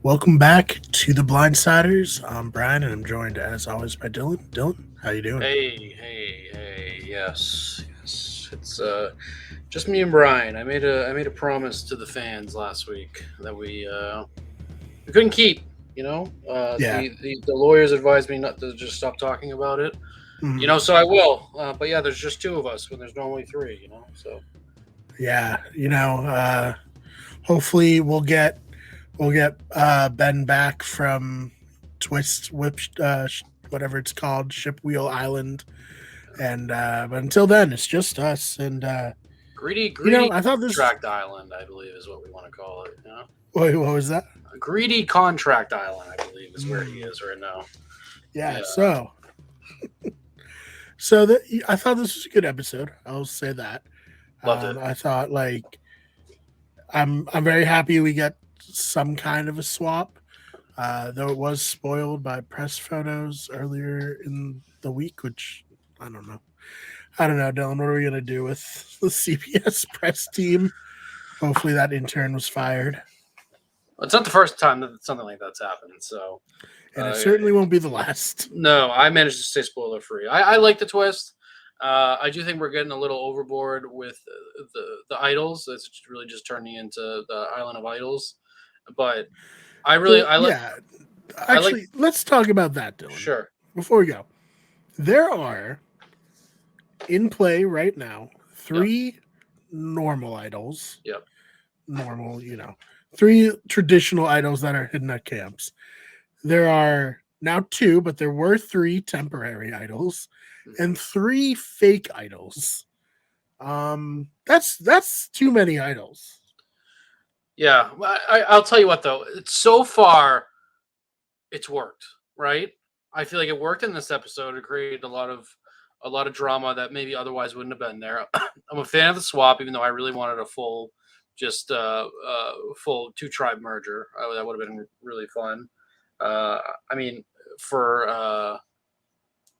Welcome back to the Blindsiders. I'm Brian, and I'm joined, as always, by Dylan. Dylan, how you doing? Hey, yes. It's just me and Brian. I made a promise to the fans last week that we couldn't keep. Yeah. The lawyers advised me not to just stop talking about it. Mhm. So I will. But yeah, there's just two of us when there's normally three. So Yeah. Hopefully we'll get Ben back from Twist Whip, whatever it's called, Ship Wheel Island, and but until then, it's just us. And greedy I thought this. contract island, I believe, is what we want to call it. Wait, what was that? A greedy contract island, I believe, is where he Mm, is right now. yeah. Yeah, I thought this was a good episode. I'll say that. loved it. I thought I'm very happy we get some kind of a swap, though it was spoiled by press photos earlier in the week, which I don't know. I don't know, Dylan. What are we gonna do with the CBS press team? Hopefully, that intern was fired, It's not the first time that something like that's happened. So and it uh, certainly won't be the last. no, I managed to stay spoiler free. I like the twist. I do think we're getting a little overboard with the idols. It's really just turning into the Island of Idols. But I really Well, I like yeah. I like Actually, let's talk about that, Dylan. sure. Before we go, there are in play right now Yep. three normal idols. Yep. Normal, three traditional idols that are hidden at camps. There are now two, but there were three temporary idols Mhm. and three fake idols. That's too many idols. Yeah. I'll tell you what though. So far it's worked, right? I feel like it worked in this episode. It created a lot of drama that maybe otherwise wouldn't have been there. I'm a fan of the swap, even though I really wanted a full two tribe merger. That would have been really fun. I mean, for uh,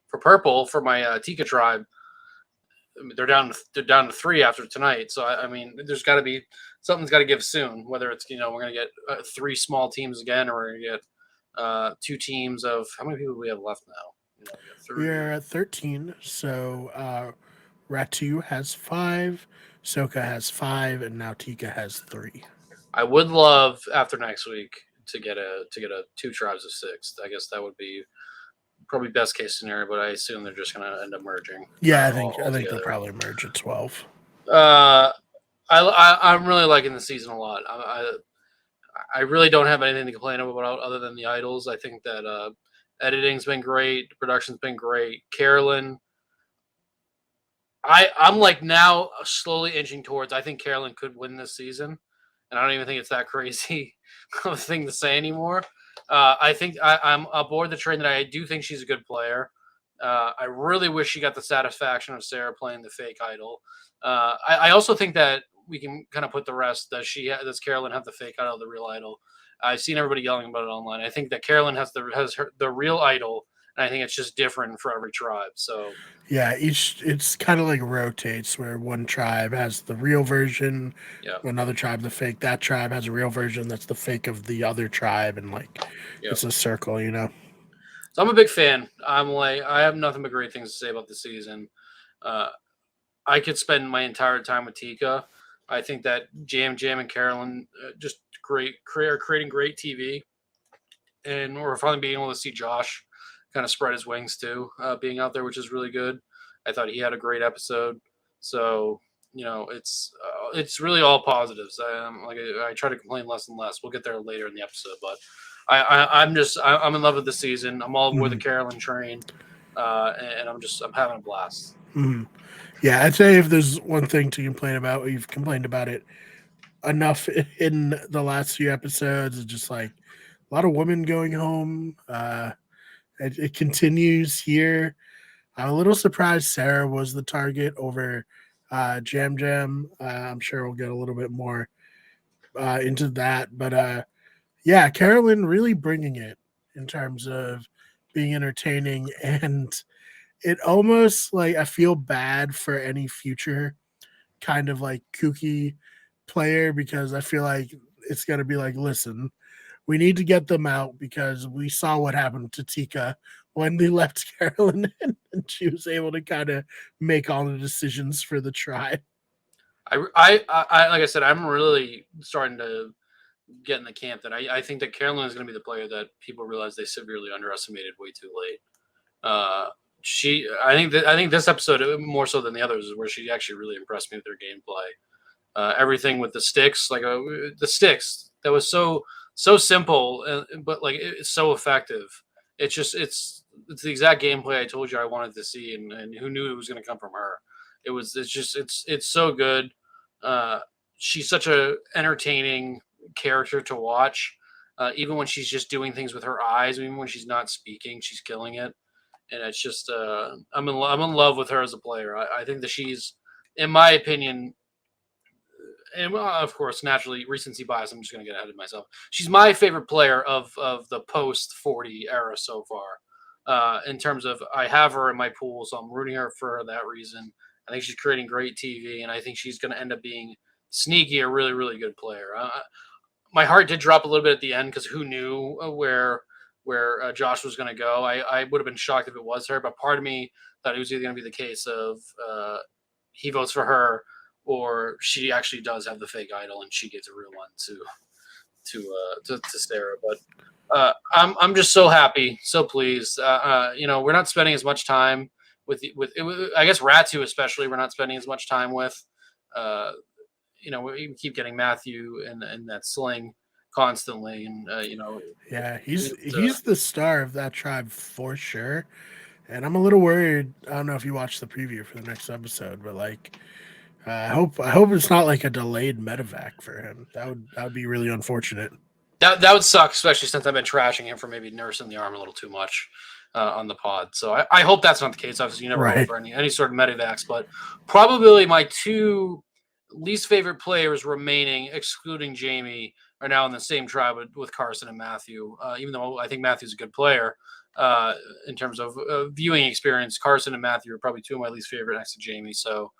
for purple for my Tika tribe, I mean, they're down to three after tonight. So I mean, there's got to be something's got to give soon. Whether it's we're gonna get three small teams again, or we're gonna get two teams of how many people do we have left now? We got We three. are at 13, so Ratu has five, Soka has five, and now Tika has three. I would love after next week to get a two tribes of six. I guess that would be probably best case scenario, but I assume they're just gonna end up merging Yeah, I all, think all I think they'll together. probably merge at 12. Uh, I'm really liking the season a lot. I really don't have anything to complain about other than the idols. I think that editing's been great, production's been great. Carolyn, I'm like now slowly inching towards. I think Carolyn could win this season, and I don't even think it's that crazy of a thing to say anymore. I think I'm aboard the train that I do think she's a good player. I really wish she got the satisfaction of Sarah playing the fake idol. I also think that we can kind of put the rest. Does Carolyn have the fake idol, the real idol? I've seen everybody yelling about it online. I think that Carolyn has the real idol, and I think it's just different for every tribe. So Yeah, it's kind of like rotates where one tribe has the real version, yeah, another tribe the fake. That tribe has a real version that's the fake of the other tribe, and yeah. it's a circle. So I'm a big fan. I have nothing but great things to say about the season. Uh, I could spend my entire time with Tika. I think that Jam and Carolyn just are creating great TV, and we're finally being able to see Josh kind of spread his wings too, being out there, which is really good. I thought he had a great episode. So it's really all positives. I try to complain less and less. We'll get there later in the episode, but I'm in love with the season. I'm all aboard the Hmm. Carolyn train, and I'm having a blast. Hmm. Yeah, I'd say if there's one thing to complain about, we've complained about it enough in the last few episodes. It's just like a lot of women going home. It continues here. I'm a little surprised Sarah was the target over Jam Jam. I'm sure we'll get a little bit more into that, but yeah, Carolyn really bringing it in terms of being entertaining, and it almost like I feel bad for any future kind of like kooky player because I feel like it's gonna be like, listen, we need to get them out because we saw what happened to Tika when they left Carolyn and she was able to kind of make all the decisions for the tribe. Like I said, I'm really starting to get in the camp that I think that Carolyn is going to be the player that people realize they severely underestimated way too late. I think this episode more so than the others is where she actually really impressed me with her gameplay. Everything with the sticks, like the sticks, that was so simple, but like it's so effective. It's the exact gameplay I told you I wanted to see, and who knew it was going to come from her. It's so good. Uh, she's such a entertaining character to watch. Even when she's just doing things with her eyes, even when she's not speaking, she's killing it. And it's just I'm in love with her as a player. I think that she's, in my opinion, and of course, naturally, recency bias. I'm just going to get ahead of myself. She's my favorite player of the post 40 era so far. In terms of, I have her in my pool, so I'm rooting her for that reason. I think she's creating great TV, and I think she's going to end up being sneaky, a really really good player. My heart did drop a little bit at the end because who knew where Josh was going to go. I would have been shocked if it was her, but part of me thought it was either going to be the case of he votes for her, or she actually does have the fake idol and she gets a real one to Sarah. But I'm just so happy, so pleased. We're not spending as much time with I guess Ratu especially. We're not spending as much time with. We keep getting Matthew and that sling constantly, and Yeah, he's the star of that tribe for sure. And I'm a little worried. I don't know if you watched the preview for the next episode, but like, I hope it's not like a delayed medevac for him. That would be really unfortunate. that would suck, especially since I've been trashing him for maybe nursing the arm a little too much on the pod. So I hope that's not the case. Obviously, you never hope for any sort of medevacs, but probably my two least favorite players remaining, excluding Jamie, are now in the same tribe with Carson and Matthew. Even though I think Matthew's a good player in terms of viewing experience, Carson and Matthew are probably two of my least favorite next to Jamie. So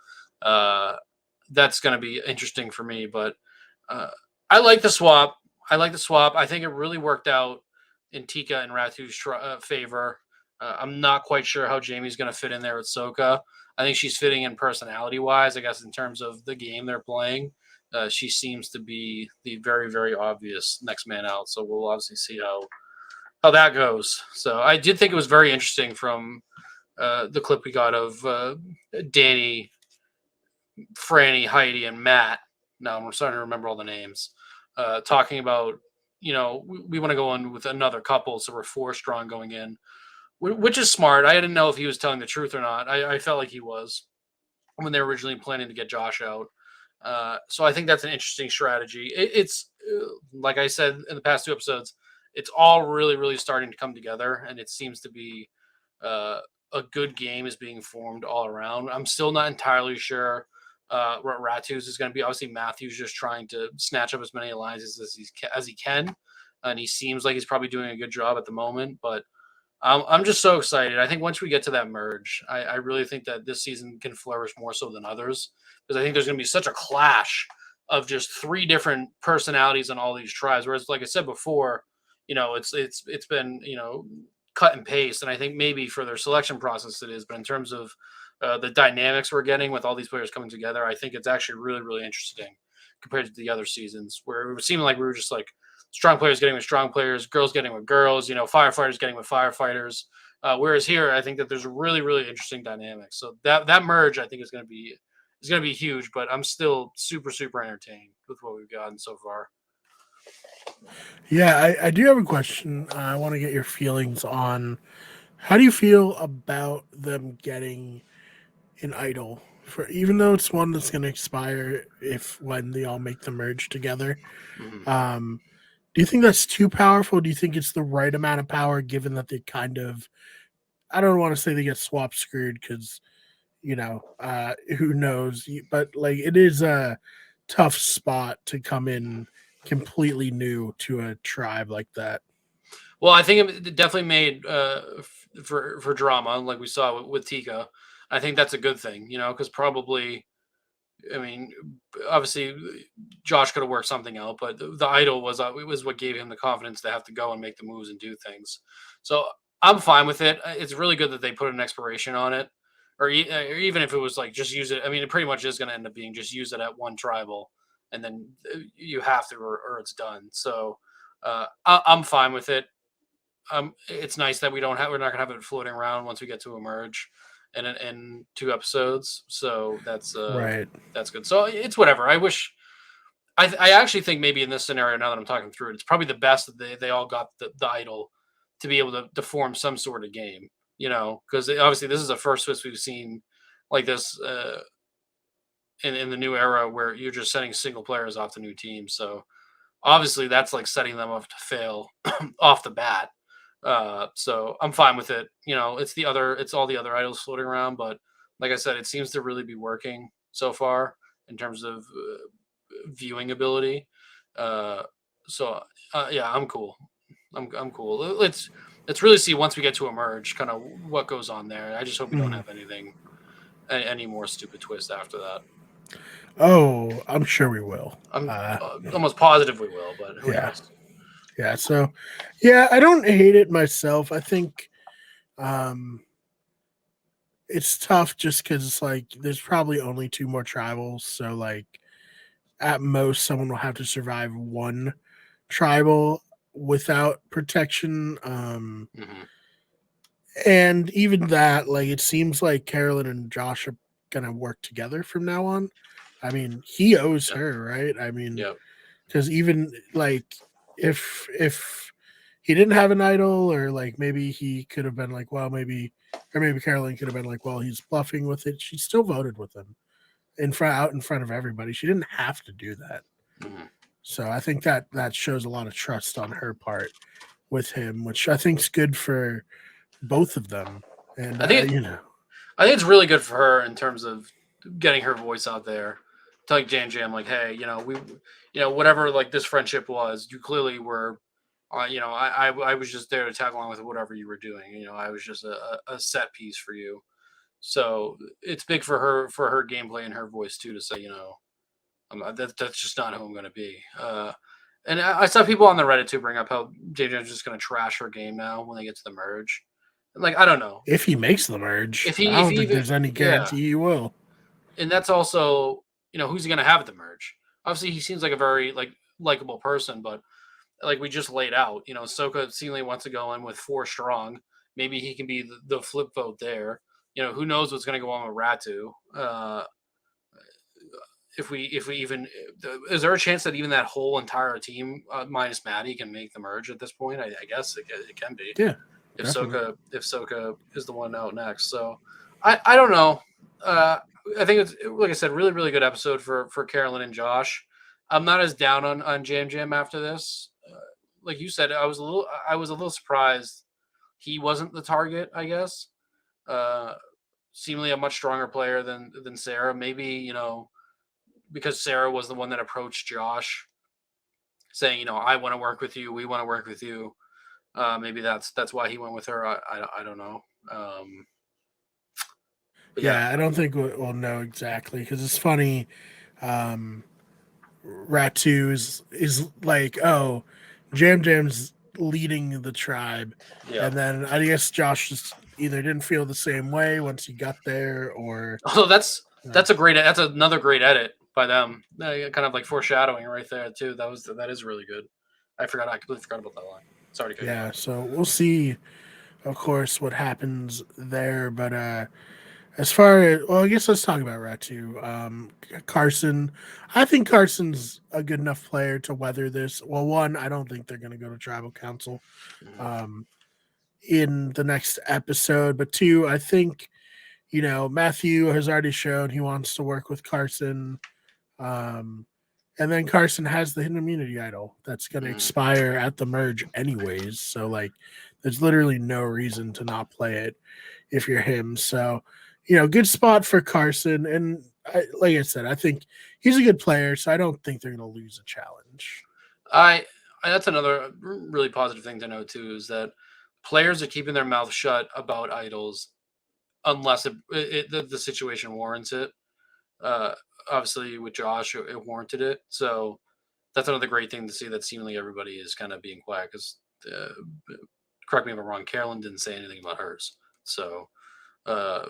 that's going to be interesting for me. But I like the swap. I think it really worked out in Tika and Ratu's favor. I'm not quite sure how Jamie's going to fit in there with Soka. I think she's fitting in personality-wise, I guess, in terms of the game they're playing. She seems to be the very, very obvious next man out. So we'll obviously see how that goes. So I did think it was very interesting from the clip we got of Danny, Franny, Heidi, and Matt. Now I'm starting to remember all the names. Talking about, we want to go in with another couple, so we're 4 strong going in, which is smart. I didn't know if he was telling the truth or not. I felt like he was when they were originally planning to get Josh out. So I think that's an interesting strategy. It's like I said in the past 2 episodes, it's all really, really starting to come together, and it seems to be a good game is being formed all around. I'm still not entirely sure what Ratu's is going to be. Obviously, Matthew's just trying to snatch up as many alliances as he can, and he seems like he's probably doing a good job at the moment. But I'm just so excited. I think once we get to that merge, I really think that this season can flourish more so than others, because I think there's going to be such a clash of just 3 different personalities in all these tribes. Whereas, like I said before, it's been cut and paste, and I think maybe for their selection process it is, but in terms of the dynamics we're getting with all these players coming together, I think it's actually really, really interesting compared to the other seasons where it seemed like we were just like strong players getting with strong players, girls getting with girls, firefighters getting with firefighters. Whereas here, I think that there's really, really interesting dynamics. So that merge, I think, is going to be huge. But I'm still super, super entertained with what we've gotten so far. Yeah, I do have a question. I want to get your feelings on how do you feel about them getting an idol for, even though it's one that's going to expire if when they all make the merge together. Do you think that's too powerful? Do you think it's the right amount of power given that they kind of, I don't want to say they get swap screwed because, who knows? But like it is a tough spot to come in completely new to a tribe like that. Well, I think it definitely made for drama, like we saw with Tika. I think that's a good thing, because probably I mean, obviously, Josh could have worked something out, but the idol was it was what gave him the confidence to have to go and make the moves and do things. So I'm fine with it. It's really good that they put an expiration on it, or even if it was like just use it. I mean, it pretty much is going to end up being just use it at one tribal, and then you have to, or it's done. So I'm fine with it. It's nice that we're not gonna have it floating around once we get to emerge, in 2 episodes. So Right. that's good. So it's whatever. I actually think maybe in this scenario, now that I'm talking through it, it's probably the best that they all got the idol to be able to form some sort of game. Because obviously this is the first Swiss we've seen like this in the new era where you're just sending single players off to new teams. So obviously that's like setting them up to fail off the bat. So I'm fine with it. It's all the other idols floating around, but like I said, it seems to really be working so far in terms of viewing ability. Uh, so yeah, I'm cool. I'm cool. Let's really see once we get to emerge, kind of what goes on there. I just hope we don't Mhm. have any more stupid twists after that. Oh, I'm sure we will. I'm almost positive we will, but who Yeah. knows? Yeah. So, yeah, I don't hate it myself. I think um, it's tough just because it's like there's probably only two more tribals. So, like, at most, someone will have to survive one tribal without protection. Hmm. And even that, like, it seems like Carolyn and Josh are gonna work together from now on. I mean, he owes Yep. her, right? I mean, Yep. because even like if he didn't have an idol, or like maybe he could have been like, well, maybe, or maybe Caroline could have been like, well, he's bluffing with it. She still voted with him out in front of everybody. She didn't have to do that. Hmm. So I think that shows a lot of trust on her part with him, which I think is good for both of them. And I think it, you know, I think it's really good for her in terms of getting her voice out there. To like Jan Jam, like, hey, whatever like this friendship was, you clearly were. I was just there to tag along with whatever you were doing. I was just a set piece for you. So it's big for her gameplay and her voice too to say, that's just not who I'm going to be. And I saw people on the Reddit too bring up how JJ's just going to trash her game now when they get to the merge. Like, I don't know if he makes the merge, I if don't he think even, there's any yeah. guarantee he will. And that's also, who's he going to have at the merge? Obviously, he seems like a very like likable person, but like we just laid out, Soka seemingly wants to go in with 4 strong. Maybe he can be the flip vote there. Who knows what's going to go on with Ratu? If we even is there a chance that even that whole entire team minus Maddie can make the merge at this point? I guess it can be Yeah, if definitely. Soka is the one out next. So I don't know. Uh, I think it's like I said, really really good episode for Carolyn and Josh. I'm not as down on Jam Jam after this. Like you said, I was a little surprised he wasn't the target. I guess uh, seemingly a much stronger player than Sarah. Maybe because Sarah was the one that approached Josh saying, I want to work with you, we want to work with you. Maybe that's why he went with her. I don't know. But yeah, Yeah, I don't think we'll know exactly because it's funny. Um, Ratu is like, oh, Jam Jam's leading the tribe, yeah. and then I guess Josh just either didn't feel the same way once he got there, or Although that's uh, that's a great that's another great edit by them. Kind of like foreshadowing right there too. That is really good. I completely forgot about that line. Sorry to cut you yeah. off. So we'll see, of course, what happens there. But as far as, well, I guess let's talk about Ratu. Carson, I think Carson's a good enough player to weather this. Well, one, I don't think they're going to go to tribal council. Mhm. Um, in the next episode. But two, I think, Matthew has already shown he wants to work with Carson. Um, and then Carson has the hidden immunity idol that's going to Mhm. expire at the merge anyways. So, like, there's literally no reason to not play it if you're him. So, good spot for Carson. And like I said, I think he's a good player. So I don't think they're going to lose a challenge. I, that's another really positive thing to know too is that players are keeping their mouth shut about idols unless the situation warrants it. Uh, obviously with Josh, it warranted it. So that's another great thing to see that seemingly everybody is kind of being quiet because, uh, correct me if I'm wrong, Carolyn didn't say anything about hers. So uh,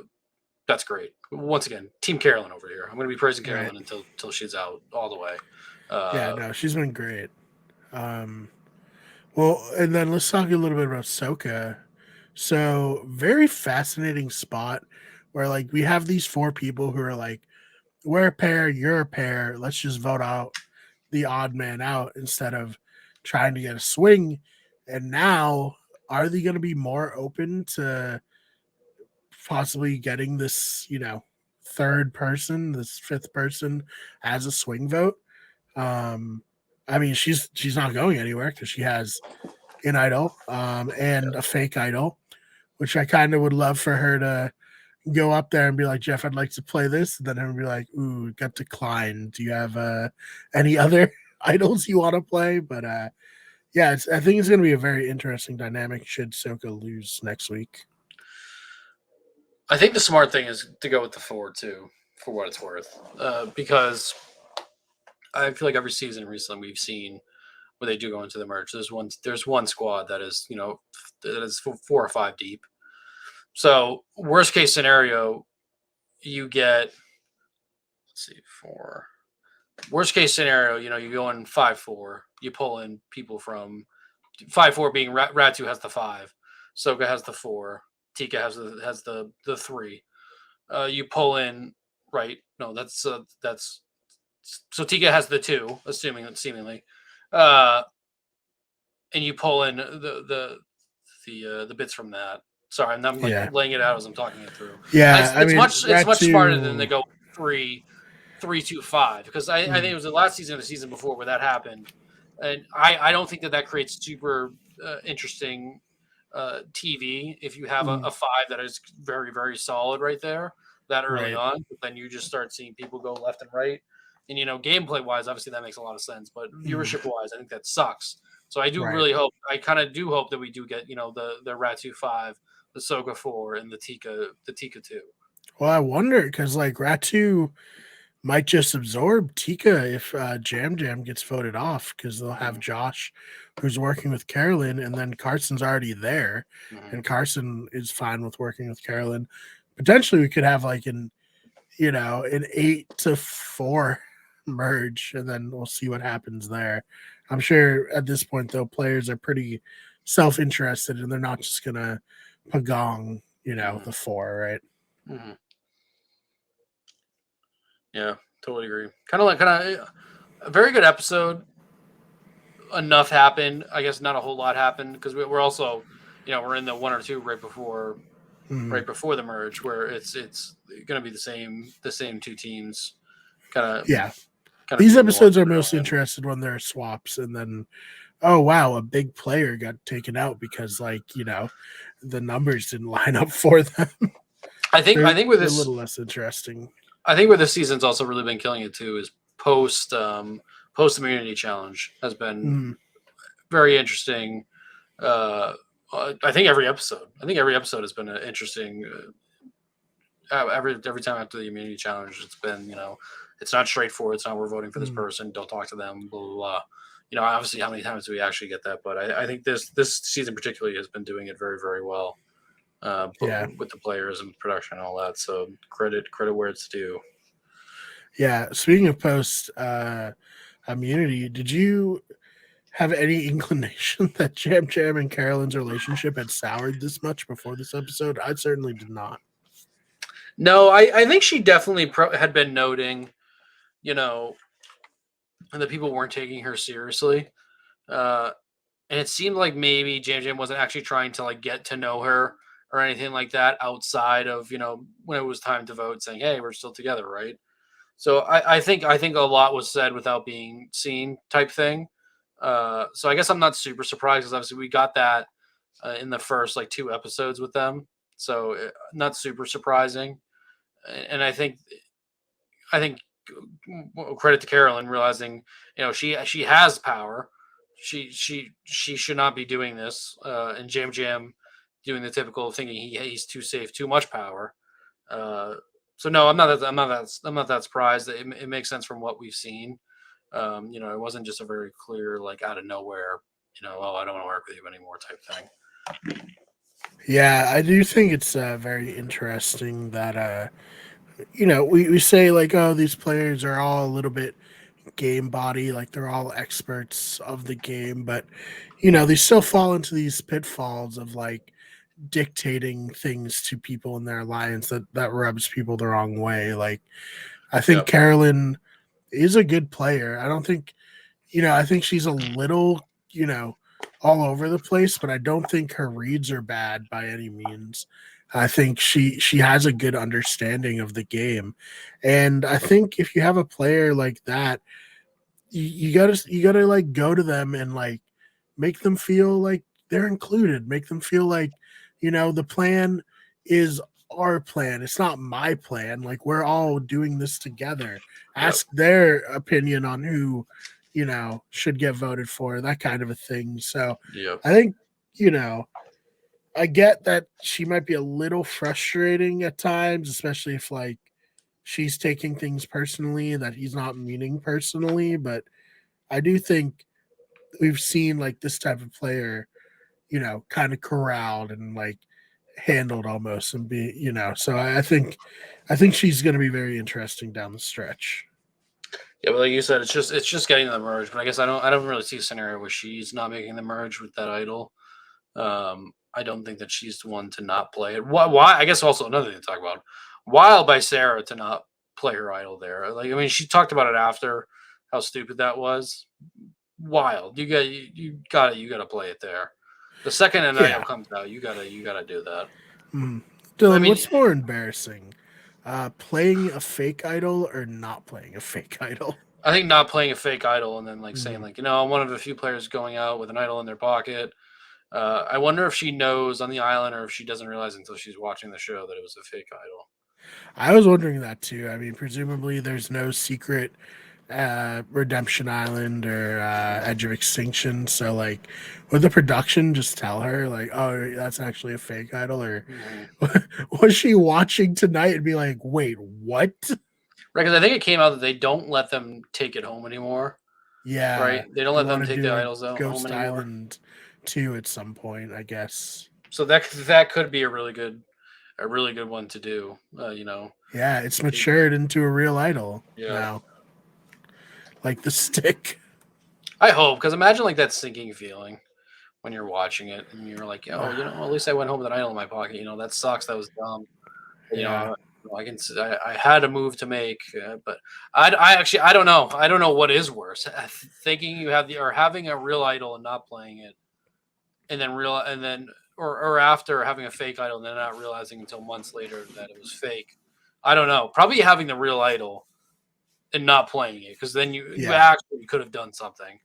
that's great. Once again, Team Carolyn over here. I'm going to be praising Right. Carolyn until she's out all the way. Yeah, Uh, no, she's been great. Um, well, and then let's talk a little bit about Soka. So, very fascinating spot where like we have these four people who are like, we're a pair, you're a pair. Let's just vote out the odd man out instead of trying to get a swing. And now, are they going to be more open to possibly getting this, third person, this fifth person as a swing vote? Um, I mean, she's not going anywhere because she has an idol and a fake idol, which I kind of would love for her to go up there and be like, Jeff, I'd like to play this. And then him be like, ooh, got declined. Do you have any other idols you want to play? But yeah, I think it's going to be a very interesting dynamic should Soka lose next week. I think the smart thing is to go with the four too, for what it's worth, because I feel like every season recently we've seen where they do go into the merge. There's one squad that is that is 4 or 5 deep. So worst case scenario, you get, let's see, four. Worst case scenario, you go in 5-4. You pull in people from 5-4 being Ratu has the 5, Soka has the 4, Tika has the 3. You pull in, right? No, that's so Tika has the 2, assuming that seemingly, uh, and you pull in the bits from that. Sorry, I'm like Yeah. laying it out as I'm talking it through. Yeah. It's, I it's mean, much smarter than to Ratu. go 3-3-2-5 because I think it was the last season or the season before where that happened, and I don't think that creates super interesting TV if you have a 5 that is very very solid right there that early Right. on. But then you just start seeing people go left and right, and gameplay wise, obviously that makes a lot of sense. But Mm, viewership wise, I think that sucks. So I do right. really hope. I kind of do hope that we do get the Ratu 5, the Soga 4, and the Tika 2. Well, I wonder because like Ratu might just absorb Tika if Jam Jam gets voted off because they'll have Mm-hmm. Josh, who's working with Carolyn, and then Carson's already there, Mm-hmm. and Carson is fine with working with Carolyn. Potentially, we could have like an 8-4 merge, and then we'll see what happens there. I'm sure at this point, though, players are pretty self-interested, and they're not just gonna pagong, Mm-hmm. the 4, right? Mm-hmm. Yeah, totally agree. Kind of a very good episode. Enough happened. I guess not a whole lot happened because we're also, we're in the 1 or 2 Mhm. right before the merge where it's going to be the same 2 teams, kind of Yeah. kind of These being the ones episodes are that are most going in. interested when there are swaps, and then, oh wow, a big player got taken out because, like, the numbers didn't line up for them. I think I they're think with they're a this, little less interesting. I think where this season's also really been killing it too is post immunity challenge has been Mm, very interesting. Uh, I think every episode has been an interesting. Every time after the immunity challenge, it's been it's not straightforward. It's not we're voting for this mm, person. Don't talk to them. Blah blah blah. Obviously, how many times do we actually get that? But I think this season particularly has been doing it very very well, but yeah, with the players and production and all that. So credit where it's due. yeah. Speaking of post immunity, did you have any inclination that Jam Jam and Carolyn's relationship had soured this much before this episode? I certainly did not. No, I think she definitely had been noting, you know, and that people weren't taking her seriously. Uh, and it seemed like maybe Jam Jam wasn't actually trying to like get to know her or anything like that outside of when it was time to vote, saying, "Hey, we're still together," right? So I think a lot was said without being seen, type thing. So I guess I'm not super surprised because obviously we got that in the first like 2 episodes with them, so not super surprising. And I think credit to Carolyn realizing she has power. She should not be doing this. And Jam Jam doing the typical thinking he's too safe, too much power. Uh, So no, I'm not that surprised. It makes sense from what we've seen. It wasn't just a very clear, like, out of nowhere, oh, I don't want to work with you anymore type thing. Yeah, I do think it's very interesting that we say like, oh, these players are all a little bit game body, like they're all experts of the game, but they still fall into these pitfalls of like dictating things to people in their alliance that rubs people the wrong way. Like I think Yep. Carolyn is a good player. I don't think I think she's a little, all over the place, but I don't think her reads are bad by any means. I think she has a good understanding of the game. And I think if you have a player like that, you gotta like go to them and like make them feel like they're included, make them feel like the plan is our plan, it's not my plan, like we're all doing this together. Yep. Ask their opinion on who should get voted for, that kind of a thing. So Yep. I think you know I get that she might be a little frustrating at times, especially if like she's taking things personally that he's not meaning personally, but I do think we've seen like this type of player, kind of corralled and like handled almost and be, so I think she's going to be very interesting down the stretch. Yeah, but like you said, it's just getting the merge. But I guess I don't really see a scenario where she's not making the merge with that idol. I don't think that she's the one to not play it. Why? I guess also another thing to talk about. Wild by Sarah to not play her idol there. Like, I mean, she talked about it after how stupid that was. Wild. You gotta play it there. The second an idol Yeah. comes out, you gotta do that. Mhm. I Dylan, mean, what's more embarrassing? Playing a fake idol or not playing a fake idol? I think not playing a fake idol and then like saying Mhm. like, I'm one of a few players going out with an idol in their pocket. I wonder if she knows on the island or if she doesn't realize until she's watching the show that it was a fake idol. I was wondering that too. I mean, presumably there's no secret Redemption Island or Edge of Extinction. So, like, would the production just tell her, like, oh, that's actually a fake idol? Or Mhm. was she watching tonight and be like, wait, what? Right, because I think it came out that they don't let them take it home anymore. Right, Yeah, they don't they let want them to take the do a idols out home Ghost anymore. Island 2 at some point, I guess. So that could be a really good one to do. Yeah, it's Take, matured into a real idol yeah. now, like the stick. I hope, because imagine like that sinking feeling when you're watching it and you're like, oh, at least I went home with an idol in my pocket. That sucks. That was dumb. Yeah. I can. I had a move to make, but I actually I don't know. I don't know what is worse: thinking you have the or having a real idol and not playing it, and then or after having a fake idol and then not realizing until months later that it was fake. I don't know. Probably having the real idol and not playing it, because then you Yeah. actually could have done something.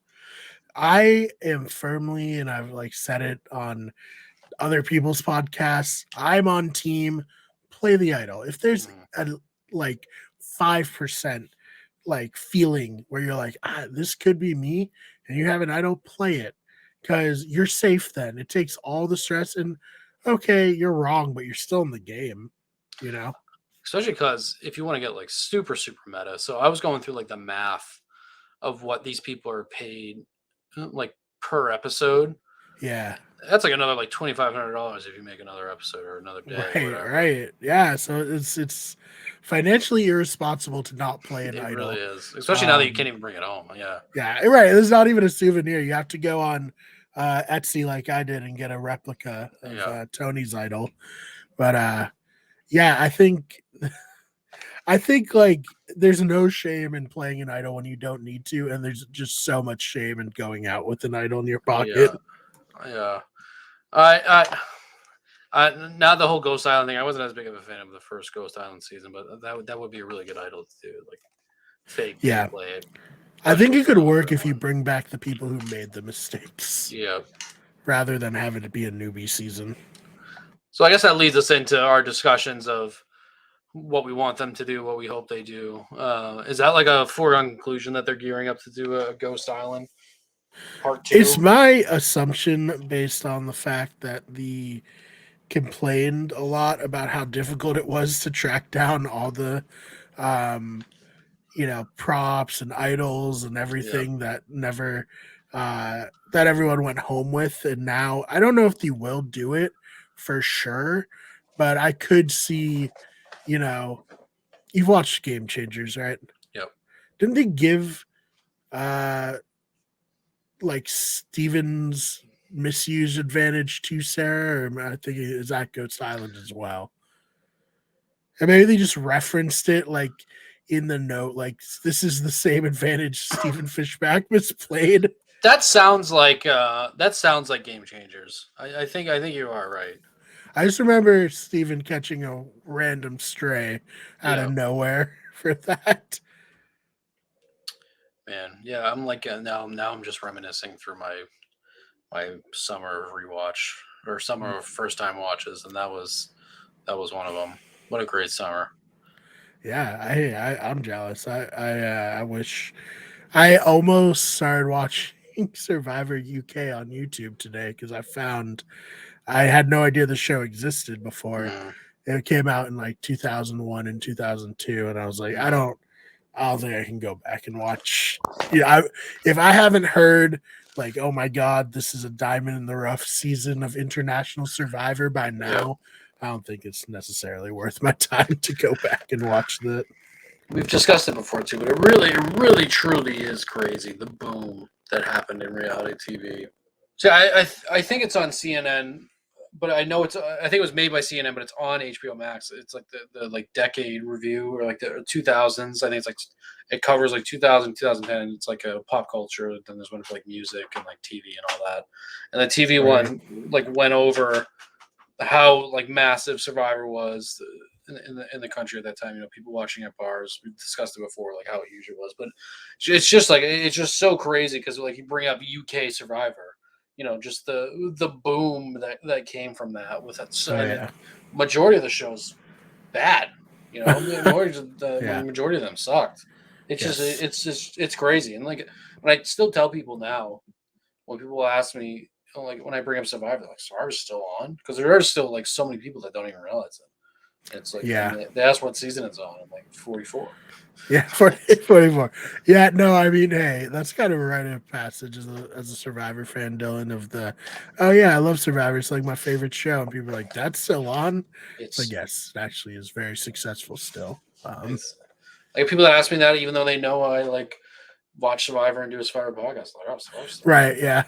I am firmly, and I've like said it on other people's podcasts, I'm on team play the idol. If there's Mhm. a like 5% like feeling where you're like, this could be me, and you have an idol, play it. Because you're safe then. It takes all the stress, and okay, you're wrong, but you're still in the game, you know? Especially because if you want to get like super super meta, so I was going through like the math of what these people are paid, like per episode. Yeah. That's like another like $2,500 if you make another episode or another day or Right, whatever. right. Yeah. So it's financially irresponsible to not play an It really idol. is, especially now that you Um, can't even bring it home. Yeah, Yeah, right. It's not even a souvenir. You have to go on Etsy like I did and get a replica of yeah. Tony's idol. But yeah, I think like there's no shame in playing an idol when you don't need to, and there's just so much shame in going out with an idol in your Oh yeah, pocket. yeah. Now the whole Ghost Island thing. I wasn't as big of a fan of the first Ghost Island season, but that would be a really good idol to do, like fake Yeah, play it, I think especially it for could for work if you everyone. bring back the people who made the mistakes Yeah. rather than have it be a newbie season. So I guess that leads us into our discussions of what we want them to do, what we hope they do. Is that like a foregone conclusion that they're gearing up to do a Ghost Island Part It's Two? my assumption based on the fact that the complained a lot about how difficult it was to track down all the um, props and idols and Yeah. everything that never that everyone went home with. And now I don't know if they will do it for sure, but I could see, you know, you've watched Game Changers, right? Yep. Didn't they give uh like Steven's misuse advantage to Sarah? Or I think is that Ghost Island as well. And maybe they just referenced it like in the note, like this is the same advantage Stephen Fishback misplayed. That sounds like Game Changers. I think you are right. I just remember Stephen catching a random stray out of Yeah, nowhere for that. man. Yeah, I'm like now I'm just reminiscing through my summer rewatch or summer first time watches, and that was one of them. What a great summer. Yeah, I'm jealous. I wish I almost started watching Survivor UK on YouTube today because I had no idea the show existed before. Mm, It came out in like 2001 and 2002, and I was like, yeah, I don't think I can go back and watch. If I haven't heard like, oh my god, this is a diamond in the rough season of International Survivor by yep. now, I don't think it's necessarily worth my time to go back and watch that. We've discussed it before too, but it really, truly is crazy the boom that happened in reality TV. So I think it's on CNN, but I know I think it was made by CNN, but it's on HBO Max. It's like the like decade review or like the 2000s. I think it's like it covers like 2000, 2010. It's like a pop culture. Then there's one for like music and like TV and all that. And the TV Right. one like went over how like massive Survivor was in the country at that time. People watching at bars. We've discussed it before, like how huge it was. But it's just so crazy because like you bring up UK Survivor, just the boom that came from that with that, Oh and yeah. majority of the shows bad. Yeah. Majority of them sucked. Yes. It's crazy, and like when I still tell people now when people ask me, like when I bring up Survivor, like Survivor's still on because there are still like so many people that don't even realize it. It's like, and Yeah. they ask what season it's on. I'm like 44. Yeah, 44. Yeah, no, I mean, hey, that's kind of a rite of passage as a Survivor fan, Dylan, of oh, yeah, I love Survivor. It's like my favorite show. And people are like, that's still on? It's like, It's yes, it actually is very successful still. it's like people that ask me that, even though they know I like watch Survivor and do a Survivor podcast, like, oh, Survivor's still on. Right, yeah.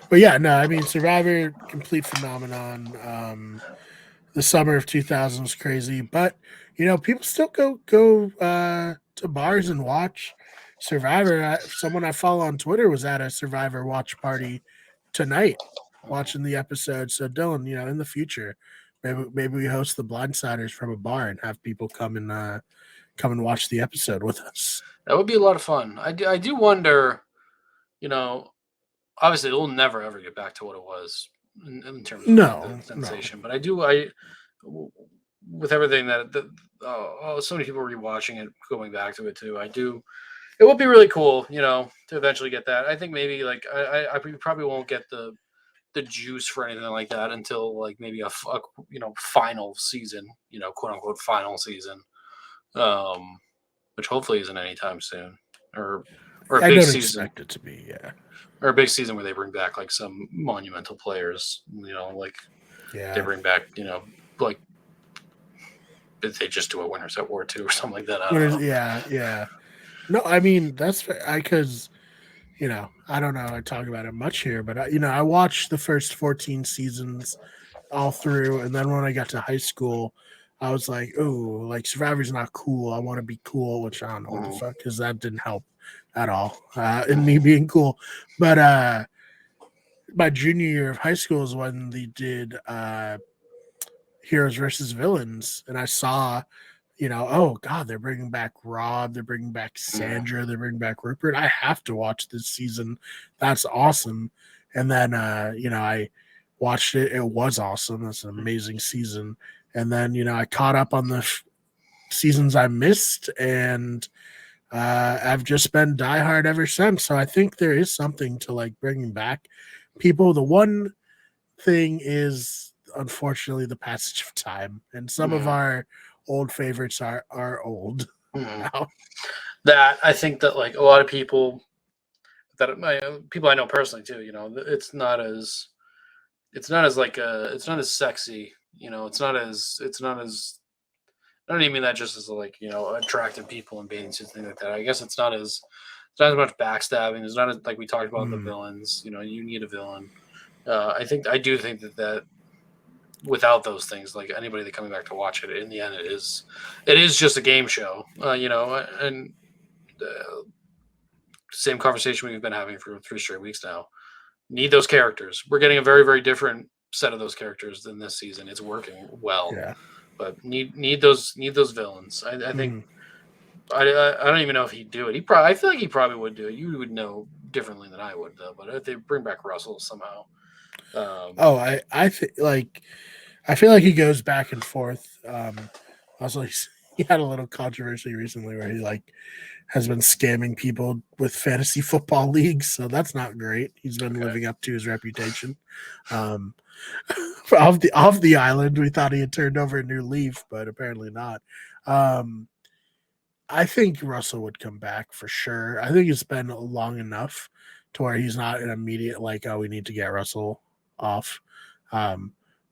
But yeah, no, I mean, Survivor, complete phenomenon. The summer of 2000 was crazy, but people still go to bars and watch Survivor. Someone I follow on Twitter was at a Survivor watch party tonight, Mhm. watching the episode. So Dylan, in the future, maybe we host the Blindsiders from a bar and have people come and watch the episode with us. That would be a lot of fun. I do wonder, you know, obviously it'll never ever get back to what it was in terms of like the No, no, sensation, but with everything so many people rewatching it, going back to it too. It would be really cool, to eventually get that. I think maybe like I probably won't get the juice for anything like that until like maybe a final season, quote unquote final season, um, which hopefully isn't anytime soon, or or a I big don't season, expect it to be. Yeah, or a big season where they bring back like some monumental players, like they yeah, bring back, like if they just do a Winners at War 2 or something like that. I what don't is? know. Yeah, yeah. No, I mean that's because I don't know. I talk about it much here, but I watched the first 14 seasons all through, and then when I got to high school, I was like, "Oh, like Survivor's not cool. I want to be cool," which I don't know what the Mhm, fuck because that didn't help at all in me mhm, being cool. But my junior year of high school is when they did Heroes versus Villains, and I saw oh god, they're bringing back Rob, they're bringing back mhm. Sandra, they're bringing back Rupert. I have to watch this season. That's awesome. And then I watched it. It was awesome. It's an amazing season. And then I caught up on the seasons I missed, and I've just been diehard ever since. So I think there is something to like bringing back people. The one thing is unfortunately the passage of time, and some of our old favorites are old now. That I think that like a lot of people that people I know personally too, it's not as sexy, I don't even mean that just as like, attractive people in bathing suits, things like that. I guess it's not as much backstabbing. There's not as, like we talked about the villains. You need a villain. I do think that without those things, like anybody that coming back to watch it, in the end, it is just a game show. And same conversation we've been having for 3 straight weeks now. Need those characters. We're getting a very, very different set of those characters than this season. It's working well, but need those villains. I think I don't even know if he'd do it. I feel like he probably would do it. You would know differently than I would, though. But if they bring back Russell somehow. I feel like he goes back and forth. Also, he had a little controversy recently where he has been scamming people with fantasy football leagues, so that's not great. He's been living up to his reputation. Off the island, we thought he had turned over a new leaf, but apparently not. I think Russell would come back for sure. I think it's been long enough to where he's not an immediate we need to get Russell off,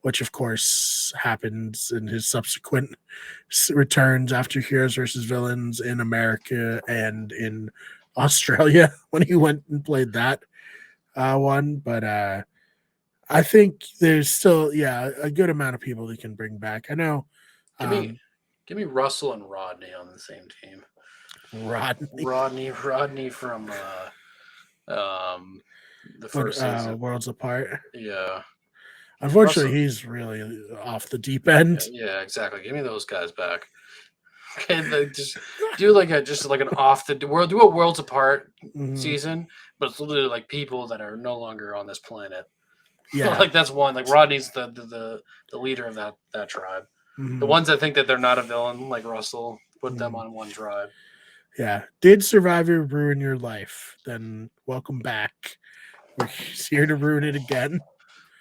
which of course happens in his subsequent returns after Heroes versus Villains in America and in Australia when he went and played that one. But I think there's still a good amount of people they can bring back. I know. Give me Russell and Rodney on the same team. Rodney from the first season. Worlds Apart. Yeah. Unfortunately, he's really off the deep end. Yeah, exactly. Give me those guys back. Okay, just do like an off the world. Do a Worlds Apart season, but it's literally like people that are no longer on this planet. Yeah, like that's one. Like Rodney's the leader of that tribe. The ones that think that they're not a villain, like Russell, put them on one tribe. Yeah. Did Survivor ruin your life? Then welcome back. We're here to ruin it again.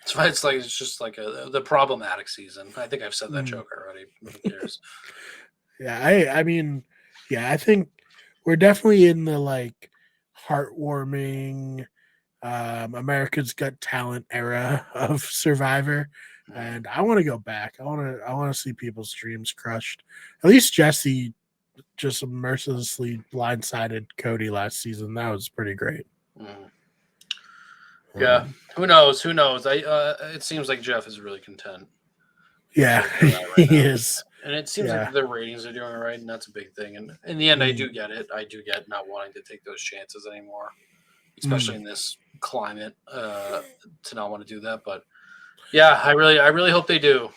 It's just like the problematic season. I think I've said that joke already. Who cares? I think we're definitely in the heartwarming America's Got Talent era of Survivor. And I want to go back. I want to see people's dreams crushed. At least Jesse just mercilessly blindsided Cody last season. That was pretty great. Yeah. Who knows? It seems like Jeff is really content. Yeah, he is. And it seems like their ratings are doing all right, and that's a big thing. And in the end, I do get it. I do get not wanting to take those chances anymore, especially in this climate, to not want to do that. But yeah, I really hope they do.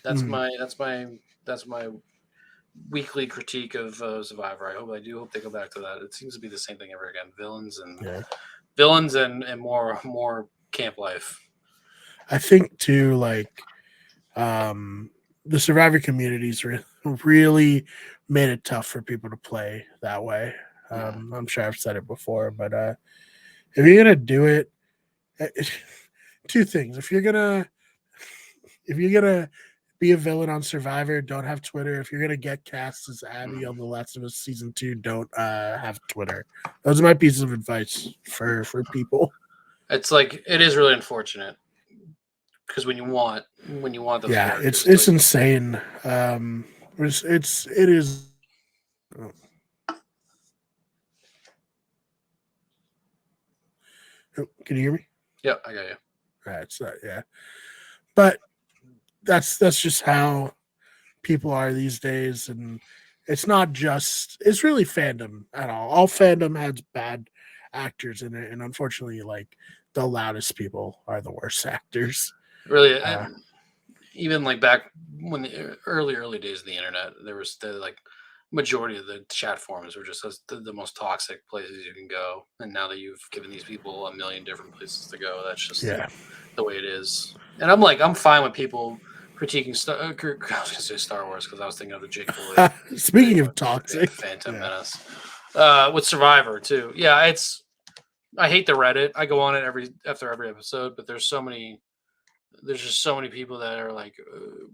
That's my weekly critique of Survivor. I do hope they go back to that. It seems to be the same thing ever again. Villains and more camp life. I think too, the Survivor communities really made it tough for people to play that way. I'm sure I've said it before, but if you're gonna do it, two things. If you're gonna be a villain on Survivor, don't have Twitter. If you're gonna get cast as Abby on The Last of Us season 2, don't have Twitter. Those are my pieces of advice for people. It's it is really unfortunate because when you want those characters, it's insane. It is. Oh. Can you hear me? Yeah, I got you. All right, so but that's just how people are these days, and it's really fandom at all. All fandom has bad actors in it, and unfortunately, the loudest people are the worst actors. Really, even back when the early days of the internet, there was the majority of the chat forums were just the most toxic places you can go. And now that you've given these people a million different places to go, that's just the way it is. And I'm fine with people critiquing Star Wars because I was thinking of the Jake Foley. Speaking of toxic, Phantom Menace, with Survivor too. Yeah, I hate the Reddit. I go on it after every episode, but there's so many there's just so many people that are like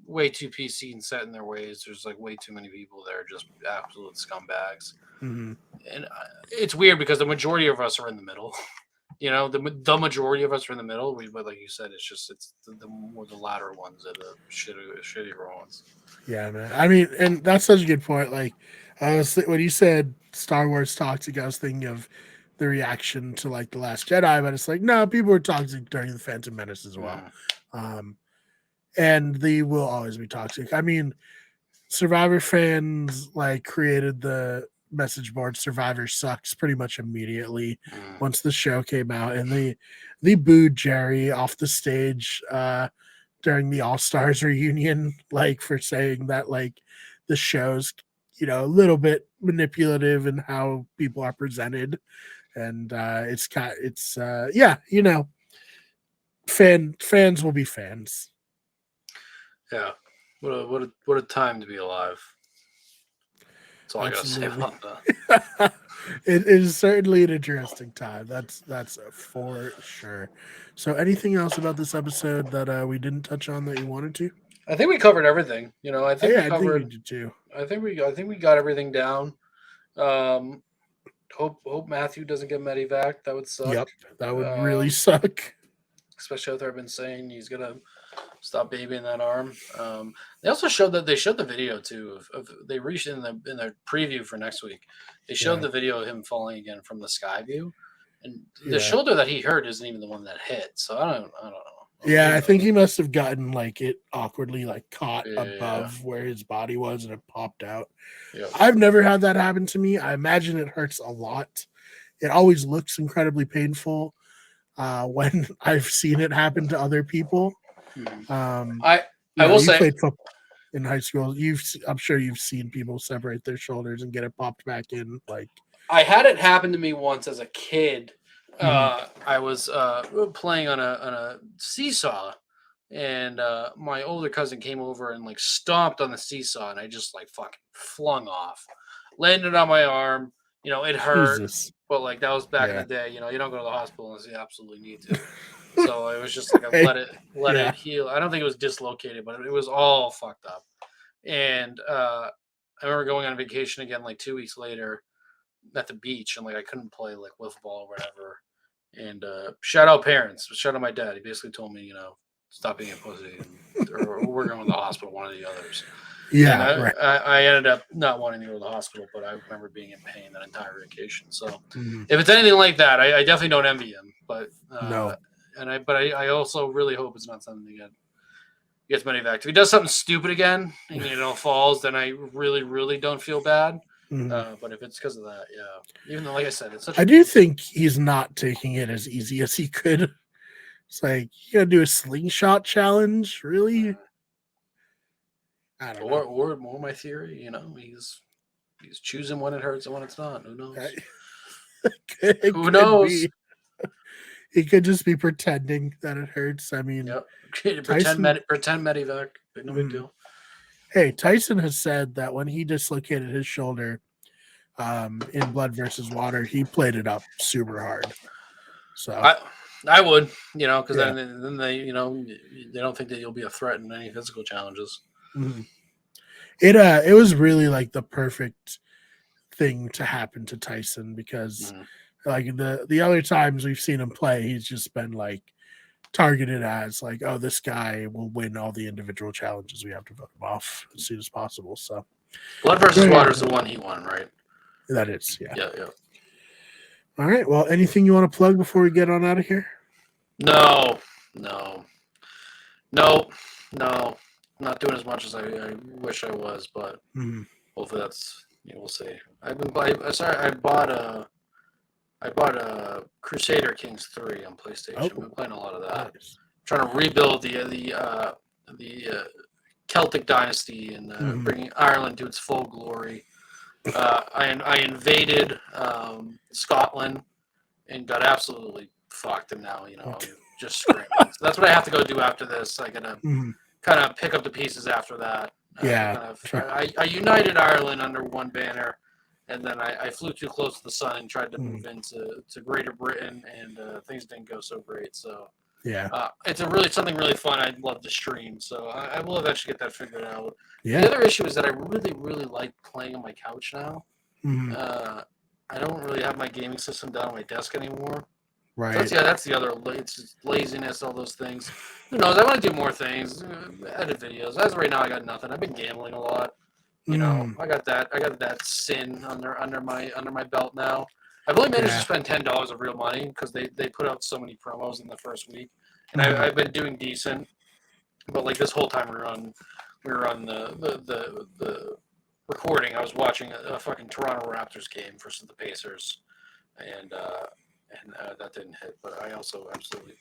way too PC and set in their ways. There's like way too many people that are just absolute scumbags. Mhm. And it's weird because the majority of us are in the middle. The majority of us are in the middle. But like you said, it's the more the latter ones are the shittier ones. Yeah, man. I mean, and that's such a good point. Like, when you said Star Wars toxic, I was thinking of the reaction to like the Last Jedi, but it's like no, people were toxic during the Phantom Menace as well, um, and they will always be toxic. I mean, Survivor fans like created the message board "Survivor sucks" pretty much immediately once the show came out, and they booed Jerry off the stage during the All Stars reunion, like for saying that like the show's a little bit manipulative in how people are presented, and yeah, fans will be fans. Yeah. What a time to be alive. That's all Absolutely. I gotta say about that. It is certainly an interesting time. That's for sure. So, anything else about this episode that we didn't touch on that you wanted to? I think we covered everything. I think we Yeah, I think we covered. did too. I think we got everything down. Um, hope Matthew doesn't get medevac. That would suck. Yep, that would really suck. Especially after I've been saying he's gonna stop babying that arm. They also showed the video too. They reached in the preview for next week. They showed the video of him falling again from the sky view, and the shoulder that he hurt isn't even the one that hit. So I don't know. Yeah, I think he must have gotten like it awkwardly like caught above where his body was and it popped out. Yep. I've never had that happen to me. I imagine it hurts a lot. It always looks incredibly painful when I've seen it happen to other people. I will say, played football in high school. I'm sure you've seen people separate their shoulders and get it popped back in. Like, I had it happen to me once as a kid. I was playing on a seesaw, and my older cousin came over and like stomped on the seesaw, and I just like fucking flung off, landed on my arm. It hurt, but like that was back in the day. You don't go to the hospital unless you absolutely need to. So it was just like I let it heal. I don't think it was dislocated, but it was all fucked up. And I remember going on vacation again like 2 weeks later at the beach, and like I couldn't play like wiffle ball or whatever. And shout out parents, shout out my dad. He basically told me, stop being a pussy, or we're going to the hospital, one of the others. Yeah, I ended up not wanting to go to the hospital, but I remember being in pain that entire vacation. So if it's anything like that, I definitely don't envy him. But no. And I also really hope it's not something that gets medevac. If he does something stupid again and falls, then I really, really don't feel bad. But if it's because of that, yeah. Even though, like I said, I do think he's not taking it as easy as he could. It's like you gotta do a slingshot challenge, really? I don't know. Or more my theory, he's choosing when it hurts and when it's not. Who knows? Who knows? He could just be pretending that it hurts. I mean, pretend medevac, no big deal. Hey, Tyson has said that when he dislocated his shoulder in Blood versus Water, he played it up super hard. So I would, because then they, they don't think that you'll be a threat in any physical challenges. It was really like the perfect thing to happen to Tyson because like the other times we've seen him play, he's just been like targeted as like, oh, this guy will win all the individual challenges. We have to vote him off as soon as possible. So Blood versus Water is the one he won, right? That is, yeah. Yeah. All right. Well, anything you want to plug before we get on out of here? No. Not doing as much as I wish I was, but hopefully that's we'll see. I bought a Crusader Kings 3 on PlayStation. I've been playing a lot of that. Nice. Trying to rebuild the Celtic dynasty and bringing Ireland to its full glory. I invaded Scotland and got absolutely fucked, and now I'm just screaming. So that's what I have to go do after this. I gotta kind of pick up the pieces after that. I united Ireland under one banner. And then I flew too close to the sun and tried to move into Greater Britain, and things didn't go so great. So Yeah. It's something really fun. I'd love to stream, so I will eventually get that figured out. Yeah. The other issue is that I really like playing on my couch now. Mhm. I don't really have my gaming system down on my desk anymore. Right. That's the other. It's just laziness, all those things. Who knows? I want to do more things, edit videos. As of right now, I got nothing. I've been gambling a lot. I got that sin under my belt now. I've only managed to spend $10 of real money because they put out so many promos in the first week, and I've been doing decent. But like this whole time we were on the recording. I was watching a fucking Toronto Raptors game versus the Pacers, and that didn't hit. But I also absolutely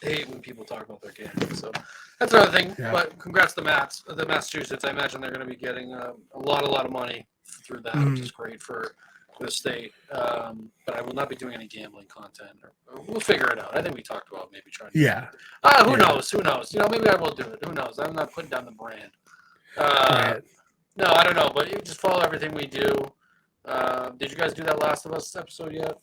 hate when people talk about their gambling. So that's another thing. Yeah. But congrats to the Massachusetts. I imagine they're going to be getting a lot of money through that, which is great for the state. But I will not be doing any gambling content. Or we'll figure it out. I think we talked about maybe trying to. Yeah. Who knows? Who knows? Maybe I will do it. Who knows? I'm not putting down the brand. Right. No, I don't know. But you just follow everything we do. Did you guys do that Last of Us episode yet?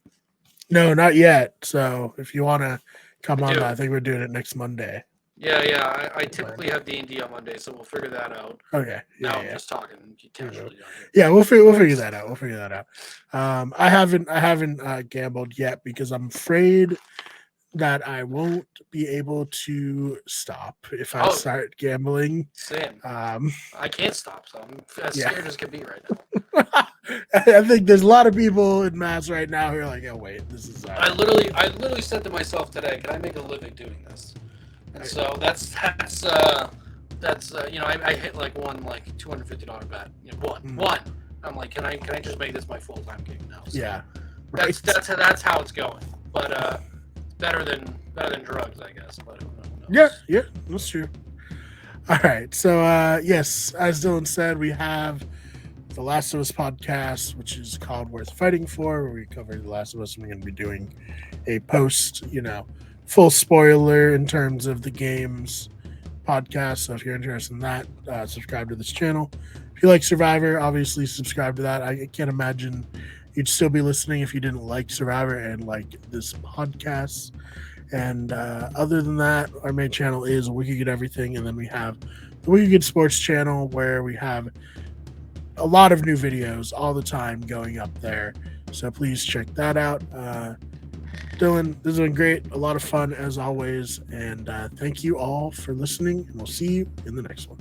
No, not yet. So if you want to come on, do. I think we're doing it next Monday. Yeah. I typically have D&D on Monday, so we'll figure that out. Okay. Yeah, I'm just talking casually. Yeah, we'll figure that out. We'll figure that out. I haven't gambled yet because I'm afraid that I won't be able to stop if I start gambling. Same. I can't stop, so I'm as scared as can be right now. I think there's a lot of people in Mass right now who are like, "Oh wait, this is." I literally said to myself today, "Can I make a living doing this?" And so that's I hit one $250 bet. One. I'm like, can I just make this my full time gig now? So yeah. Right. That's how it's going. But better than drugs, I guess. But who knows? Yeah, that's true. All right, so yes, as Dylan said, we have the Last of Us podcast, which is called Worth Fighting For, where we cover The Last of Us, and we're going to be doing a post, full spoiler in terms of the games podcast. So if you're interested in that, subscribe to this channel. If you like Survivor, obviously subscribe to that. I can't imagine you'd still be listening if you didn't like Survivor and like this podcast. And other than that, our main channel is Wiki Get Everything, and then we have the Wiki Get Sports channel, where we have a lot of new videos all the time going up there. So please check that out. Dylan, this has been great. A lot of fun as always. And thank you all for listening, and we'll see you in the next one.